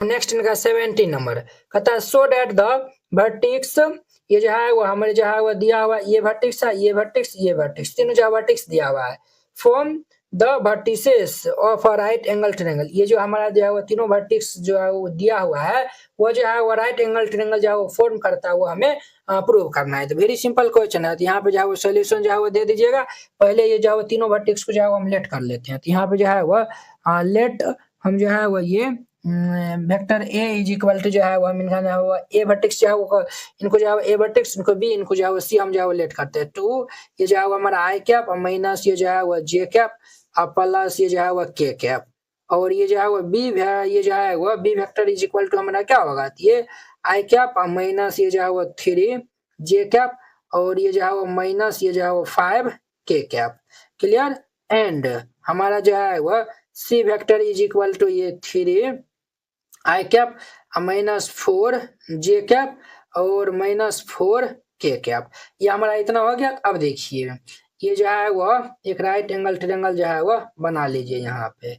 Next इनका 17 number कहता है सो डेट द वर्टिक्स, ये जो है वो हमारे जो है वो दिया हुआ ये वर्टिक्स है, ये वर्टिक्स, ये वर्टिक्स, तीनों जो वर्टिक्स दिया हुआ है। Form the vertices of a right angle triangle, ये जो हमारा जो है वो तीनों वर्टिक्स जो है वो दिया हुआ है, वो जो है वो राइट एंगल ट्रायंगल जो है वो फॉर्म करता है, वो हमें प्रूव करना है। तो वेरी सिंपल क्वेश्चन है। तो यहाँ पे जो है वो सोल्यूशन जो है वो दे दीजिएगा। पहले ये जो है तीनों वर्टिक्स को जो है वो हम लेट कर लेते हैं। तो यहाँ पे जो है वो लेट हम जो है वो ये vector A is equal to जो है वो हम इनका जो है वो ए वर्टेक्स जो है वो इनको जो है ए वर्टेक्स, इनको बी, इनको जो है वो सी हम जो है वो लेट करते हैं। 2 ये जो है वो हमारा आई कैप और माइनस ये जो है वो जे कैप और प्लस ये जो है वो के कैप, और ये जो है वो बी ये जो है वो B vector is equal to हमारा क्या होगा, तो ये आई कैप और माइनस ये जो है वो 3 जे कैप और ये जो है वो माइनस ये जो है वो 5 के कैप। क्लियर। एंड हमारा जो है वो C vector is equal to ये 3 आई कैप माइनस 4 जे कैप और माइनस 4 के कैप। ये हमारा इतना हो गया। अब देखिए ये जो है वो एक राइट एंगल ट्रायंगल जो है वो बना लीजिए। यहाँ पे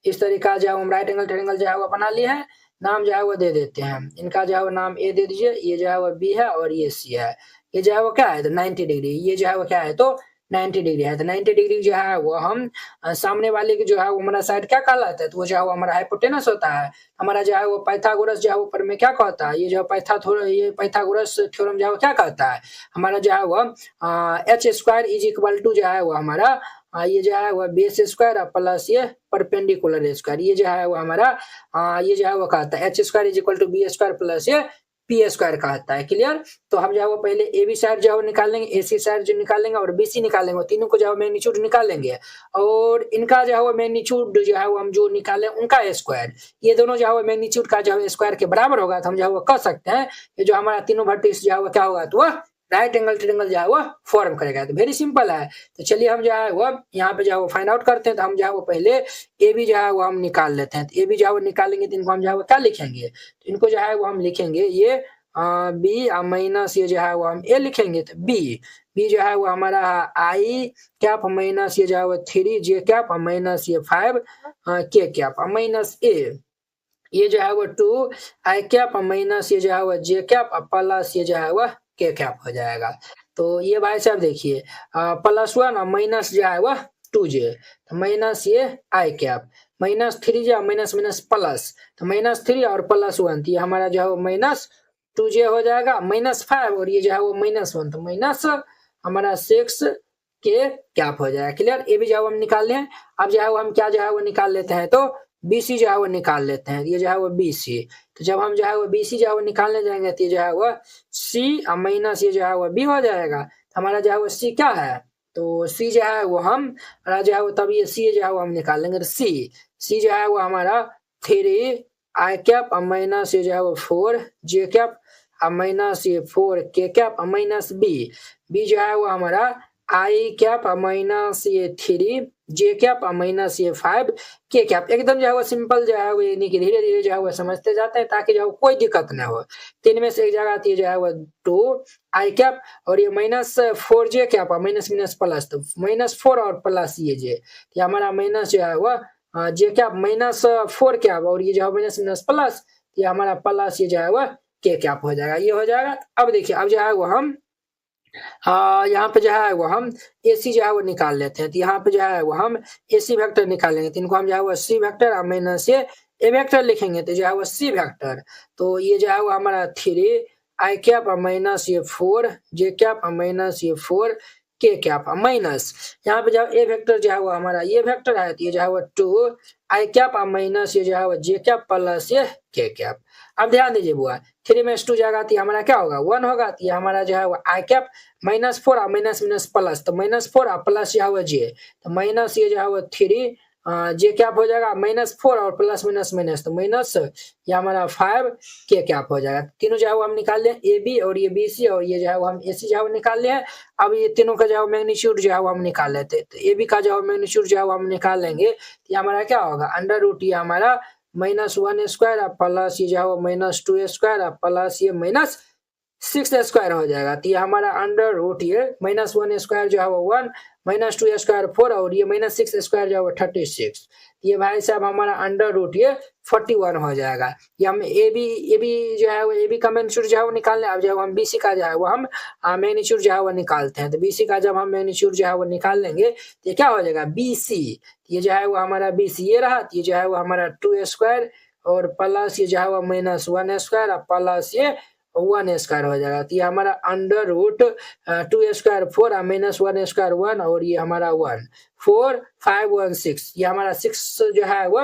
इस तरीका जो है हम राइट एंगल ट्रायंगल जो है वो बना लिए हैं। नाम जो है वो दे देते हैं। इनका जो है वो नाम ए दे दीजिए, ये जो है वो बी है और ये सी है। ये जो है वो क्या है तो 90 डिग्री, ये जो है वो क्या है तो 90 डिग्री है। तो 90 डिग्री जो है वो हम सामने वाले की जो है वो हमारा साइड क्या कहलाता है, तो वो जो है वो हमारा हाइपोटेनस होता है। हमारा जो है वो पाइथागोरस जो है ऊपर में क्या कहता है, ये जो पाइथागोरस थ्योरम जो है वो क्या कहता है, हमारा जो है वो H square is equal to जो है वो हमारा ये जो है वो बेस स्क्वायर प्लस ये परपेंडिकुलर स्क्वायर, ये जो है वो हमारा ये जो है वो कहता है H square is equal to B square plus ये पी स्क्वायर कहता है। क्लियर। तो हम जो है वो पहले ए बी साइड जो है वो निकालेंगे, ए सी साइड जो निकालेंगे और बी सी निकालेंगे, तीनों को जो है मैग्नीट्यूड निकालेंगे और इनका जो है वो मैग्नीट्यूड जो है वो हम जो निकाले उनका स्क्वायर, ये दोनों जो है वो मैग्नीट्यूड का जो है स्क्वायर के बराबर होगा। तो हम जो है वो कह सकते हैं ये जो हमारा तीनों वर्टिक्स जो है वो क्या होगा, तो वह राइट एंगल ट्रायंगल जो है वो फॉर्म करेगा। तो वेरी सिंपल है। तो चलिए हम जो है वो यहाँ पे जो है वो फाइंड आउट करते हैं। तो हम जो है वो पहले ए बी जो है वो हम निकाल लेते हैं। तो ए बी जो है वो निकालेंगे तो इनको हम जो है वो क्या लिखेंगे, तो इनको जो है वो हम लिखेंगे ये बी माइनस ये जो है वो हम ए लिखेंगे। तो बी जो है वो हमारा आई कैप माइनस ये जो है वो 3 जे कैप माइनस ये 5 के कैप माइनस ए, ये जो है वो 2 आई कैप माइनस ये जो है वो जे कैप प्लस ये जो है वो के कैप हो जाएगा। तो ये भाई साहब देखिए प्लस 1 और माइनस जो है वो 2j, तो माइनस ये i cap minus 3j minus minus plus, तो माइनस 3 और प्लस 1, तो ये हमारा जो है वो माइनस 2j हो जाएगा माइनस 5 और ये जो है वो माइनस 1, तो माइनस हमारा 6 के कैप हो जाएगा। क्लियर। ये भी जो है हम निकाल लें। अब जो है वो हम क्या जो है वो निकाल लेते हैं, तो BC जो है वो निकाल लेते हैं। ये जो है वो BC, तो जब हम जो है वो BC जो है वो निकालने जाएंगे तो ये जो है वो C माइनस ये जो है वो B हो जाएगा। तो हमारा जो है वो C क्या है, तो C जो है वो हम जो है वो तब ये C जो है वो हम निकालेंगे। तो C जो है वो हमारा 3 आई कैप माइनस ये जो है वो 4 जे कैप माइनस ये 4 के कैप माइनस B जो है वो हमारा आई कैप माइनस ये 3 जे कैप माइनस ये 5 के कैप। एकदम जो है वो सिंपल जो है वो यानी कि धीरे धीरे जो है वो समझते जाते हैं ताकि जो है कोई दिक्कत ना हो। तीन में से एक जगह आती है जो है वो 2 आई कैप और ये माइनस 4 जे कैप माइनस माइनस प्लस, तो माइनस 4 और प्लस ये जे, तो हमारा माइनस जो है वो जे कैप माइनस 4 कैप और ये जो है माइनस माइनस प्लस, ये हमारा प्लस ये जो है वो के कैप हो जाएगा। ये हो जाएगा। अब देखिए अब जो है वो हम यहाँ पे जो है वो हम AC जो है वो निकाल लेते हैं। तो यहाँ पे जो है वो हम AC वेक्टर निकालेंगे, तो इनको हम जो है वो C वेक्टर माइनस ये A वेक्टर लिखेंगे। तो जो है वो C वेक्टर, तो ये जो है वो हमारा 3 आई कैप माइनस ये 4 जे कैप माइनस ये 4 के कैप माइनस यहाँ पे जो A वेक्टर जो है वो हमारा ये वेक्टर है, तो ये जो है वो 2 आई कैप माइनस ये जो है वो जे कैप प्लस ये के कैप। अब ध्यान दीजिए बुआ 3 में 2 जाएगा तो हमारा क्या होगा 1 होगा, तो ये हमारा जो है वो आई कैप माइनस 4 और माइनस माइनस प्लस, तो माइनस 4 और प्लस जो है वो जे, तो माइनस ये जो है वो 3 जे कैप हो जाएगा माइनस 4 और प्लस माइनस माइनस, तो माइनस ये हमारा 5 के कैप हो जाएगा। तीनों जो है वो हम निकाल लें ए बी और ये बी सी और ये जो है वो हम ए सी जो है वो निकाल लें। अब ये तीनों का जो है मैग्नीट्यूड जो है वो हम निकाल लेते हैं। तो ए बी का जो है मैग्नीट्यूड जो है वो हम निकाल लेंगे, तो ये हमारा क्या होगा अंडर रूट ये हमारा -1 स्क्वायर प्लस ये जो है माइनस 2 स्क्वायर प्लस ये माइनस 6 स्क्वायर हो जाएगा। तो ये हमारा अंडर रूट ये -1 स्क्वायर जो है वो 1, -2 स्क्वायर 4 और ये -6 स्क्वायर जो है वो 36। ये भाई साहब हमारा अंडर रूट ये 41 हो जाएगा। ये हम ए बी जो है वो ए बी का मैग्नीट्यूड जो है वो निकालने, अब जब हम बी सी का जो है वो हम मैग्नीट्यूड जो है वो निकालते हैं। तो बी सी का जब हम मैग्नीट्यूड जो है वो निकाल लेंगे तो ये क्या हो जाएगा बी सी। ये जो है वो हमारा बी सी ये रहा, ये जो है वो हमारा 2 स्क्वायर और प्लस ये जो है वो -1 स्क्वायर और प्लस ये 1 स्क्वायर हो जाएगा। तो ये हमारा अंडर रूट 2 स्क्वायर 4 -1 स्क्वायर 1 और ये हमारा 1 4 5 1 6, ये हमारा 6 जो है वो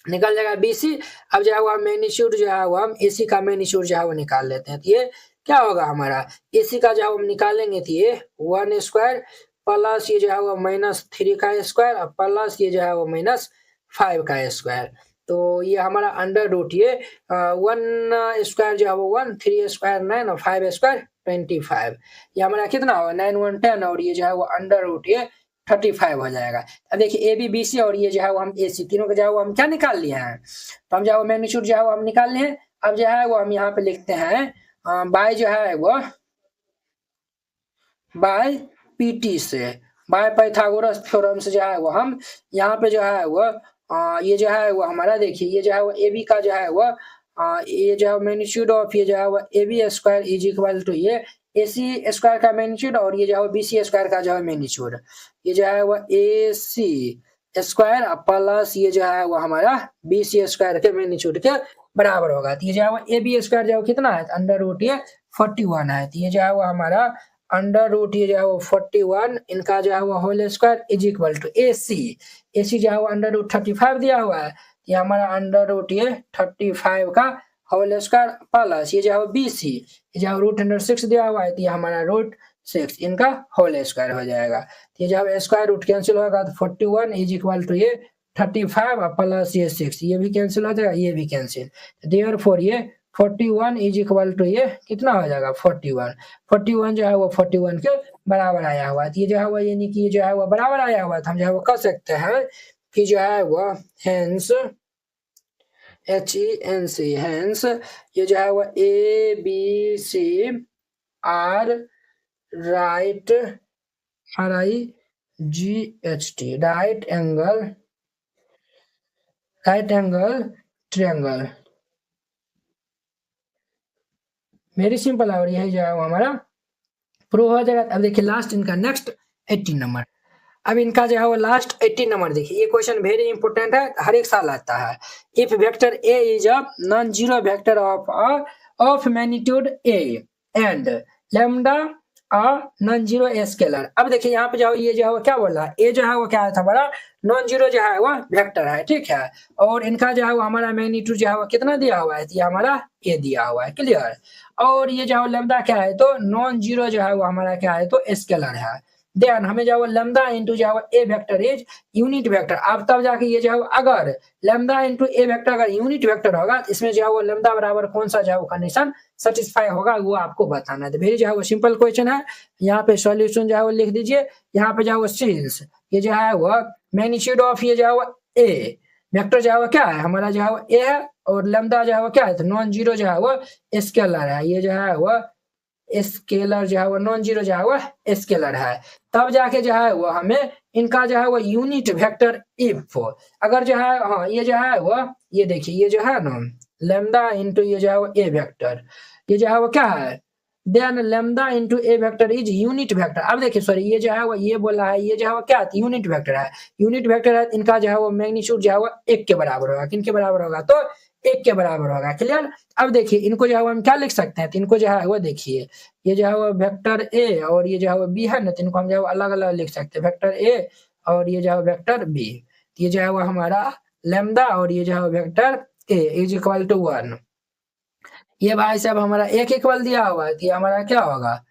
निकल जाएगा बीसी। अब जो है वो मैग्नीट्यूड जो है वो हम एसी का मैग्नीट्यूड जो है वो निकाल लेते हैं। तो ये क्या होगा हमारा एसी का जो है हम निकालेंगे तो ये 1 स्क्वायर प्लस ये जो है वो -3 का स्क्वायर और प्लस ये जो है वो -5 का स्क्वायर। तो ये हमारा अंडर रूट ये 1 स्क्वायर जो है वो 1, 3 स्क्वायर 9 और 5 स्क्वायर 25। ये हमारा कितना होगा 9 1 10 और ये जो है वो अंडर रूट ये 35 हो जाएगा। अब देखिए ए बी बी सी और ये जो है वो हम ए सी तीनों का जो है वो हम क्या निकाल लिए हैं, तो हम जो है वो मैग्नीट्यूड जो है वो हम निकाल लिए हैं। अब जो है वो हम यहाँ पे लिखते हैं बाय जो है वो बाय पीटी से, बाय पाइथागोरस थ्योरम से जो है वो हम यहाँ पे जो है वो ये जो है वो हमारा देखिए ये जो है वो ए बी का जो है वो ये जो है मैग्नीट्यूड ऑफ ये जो है वो A B square is equal to ये ए सी स्क्वायर का मैग्नीट्यूड और ये जो है बी सी स्क्वायर का जो है मैग्नीट्यूड, ये जो है वो ए सी स्क्वायर प्लस ये जो है वो हमारा बी सी स्क्वायर के मैग्नीट्यूड के बराबर होगा। तो ये जो है वो ए बी स्क्वायर जो कितना है अंडर रूट ये 41 है। तो ये जो है वो हमारा अंडर रूट ये जो है वो 41 इनका जो है वो whole square is equal to A C जो है वो अंडर रूट 35 दिया हुआ है। ये हमारा अंडर रूट ये 35 का होल स्क्वायर प्लस ये जो है बी सी ये जो रूट अंडर 6 दिया हुआ है। तो ये हमारा रूट 6 इनका होल स्क्वायर हो जाएगा। तो ये जो है स्क्वायर रूट कैंसिल होगा तो 41 इज इक्वल टू ये 35 प्लस ये 6, ये भी कैंसिल हो जाएगा ये भी कैंसिल। देयरफॉर ये 41 इज इक्वल टू ये कितना हो जाएगा 41 जो है वो 41 के बराबर आया हुआ है। तो ये जो है वो यानी कि ये जो है वो बराबर आया हुआ है। तो हम जो है वो कह सकते हैं कि जो है वो हेंस HENC हेंस ये जो है वो A B C are right RIGHT right angle triangle, very simple है और यही जो है वो हमारा प्रूव हो जाएगा। अब देखिए लास्ट इनका नेक्स्ट 18 नंबर, अब इनका जो है वो लास्ट 18 नंबर देखिए, ये क्वेश्चन वेरी इंपॉर्टेंट है, हर एक साल आता है। If vector A is a non zero vector of magnitude A and lambda non zero scalar. अब देखिए यहाँ पे जो ये जो है क्या बोल रहा है, ए जो है वो क्या था हमारा नॉन जीरो जो है वो वेक्टर है, ठीक है, और इनका जो है वो हमारा मैग्नीट्यूड जो है वो कितना दिया हुआ है, ये हमारा ए दिया हुआ है, क्लियर। और ये जो है लैम्डा क्या है तो नॉन जीरो जो है वो हमारा क्या है तो स्केलर है। देन हमें जो है लैम्डा इनटू जो है ए वेक्टर इज यूनिट वेक्टर। अब तब जाके ये जो है अगर लैम्डा इनटू ए वेक्टर अगर यूनिट वेक्टर होगा तो इसमें जो है वो लैम्डा बराबर कौन सा जो है वो कंडीशन सेटिस्फाई होगा वो आपको बताना है। तो वेरी जो है वो सिंपल क्वेश्चन है, यहाँ पे सॉल्यूशन जो है वो लिख दीजिए। यहाँ पे जो है वो सिंस ये जो है वो मैग्नीट्यूड ऑफ ये जो है वो ए वेक्टर जो है वो क्या है हमारा जो है वो ए है और लैम्डा जो है वो क्या है तो नॉन जीरो जो है वो स्केलर है, ये जो है वो स्केलर जो है वो नॉन जीरो जो है वो स्केलर है। तब जाके जो है वो हमें इनका जो है वो यूनिट वेक्टर इफ अगर जो है हाँ ये जो है वो ये देखिए ये जो है ना लैम्डा इनटू ये जो है वो ए वेक्टर ये जो है वो क्या है then lambda into A vector is unit vector. अब देखिए सॉरी ये जो है वो ये बोला है ये जो है वो क्या यूनिट वेक्टर है, यूनिट वेक्टर है इनका जो है वो मैग्नीट्यूड जो है वो 1 के बराबर होगा, किन के बराबर होगा तो 1 के बराबर होगा, क्लियर। अब देखिए इनको जो है हम क्या लिख सकते हैं तो इनको जो है वो देखिए ये जो है वो वेक्टर ए और ये जो है वो बी है ना तो इनको हम जो है अलग अलग लिख सकते हैं, वेक्टर ए और ये जो है वेक्टर बी। ये जो है वो हमारा लैम्डा और ये जो है vector A is equal to 1। ये भाई साहब हमारा एक इक्वल दिया हुआ है तो ये हमारा क्या होगा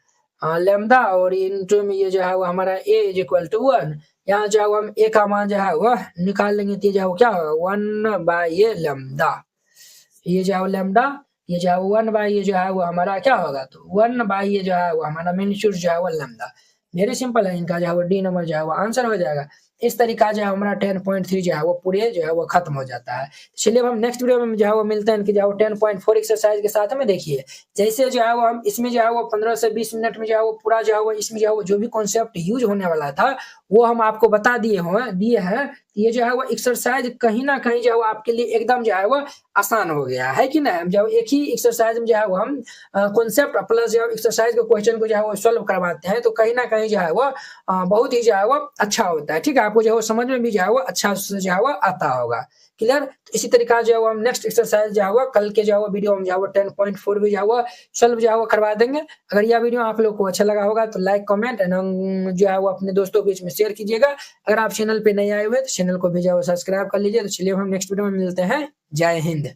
लैम्डा और इनटू में ये जो है वो हमारा ए इज इक्वल टू 1। यहाँ जो है हम ए का मान जो है वो निकाल लेंगे तो ये जो है क्या होगा 1 बाय ये लैम्डा, ये जो है लैम्डा ये जो है 1 बाय ये जो है वो हमारा क्या होगा तो 1 बाय ये जो है वो हमारा मैग्नीट्यूड जो है वो लैम्डा। वेरी सिंपल है, इनका जो है वो डी नंबर जो है वो आंसर हो जाएगा। इस तरीका जो है हमारा 10.3 जो है वो पूरे जो है वो खत्म हो जाता है। चलिए अब हम नेक्स्ट वीडियो में जो है वो मिलते हैं कि जो है वो 10.4 एक्सरसाइज के साथ में देखिए जैसे जो है वो हम इसमें जो है वो 15 से 20 मिनट में जो है वो पूरा जो है वो इसमें जो है वो जो भी कॉन्सेप्ट यूज होने वाला था वो हम आपको बता दिए हैं। ये जो है वो एक्सरसाइज कहीं ना कहीं जो है वो आपके लिए एकदम जो है वो आसान हो गया है कि नहीं। जब एक ही एक्सरसाइज में जो है वो हम कॉन्सेप्ट प्लस जो एक्सरसाइज के क्वेश्चन को जो है वो सॉल्व करवाते हैं तो कहीं ना कहीं जो है वो बहुत ही जो है वो अच्छा होता है। ठीक है, आपको जो है वो समझ में भी जो है वो अच्छा से जो है वो आता होगा। क्लियर। तो इसी तरीका जो है वो हम नेक्स्ट एक्सरसाइज जो है वो कल के जो है वो वीडियो में जो है वो 10.4 भी जो है वो सॉल्व जो है वो करवा देंगे। अगर यह वीडियो आप लोग को अच्छा लगा होगा तो लाइक कमेंट एंड जो है वो अपने दोस्तों के बीच में शेयर कीजिएगा। अगर आप चैनल पे नए आए हुए तो चैनल को भी जो है वो सब्सक्राइब कर लीजिए। तो चलिए हम नेक्स्ट वीडियो में मिलते हैं। जय हिंद।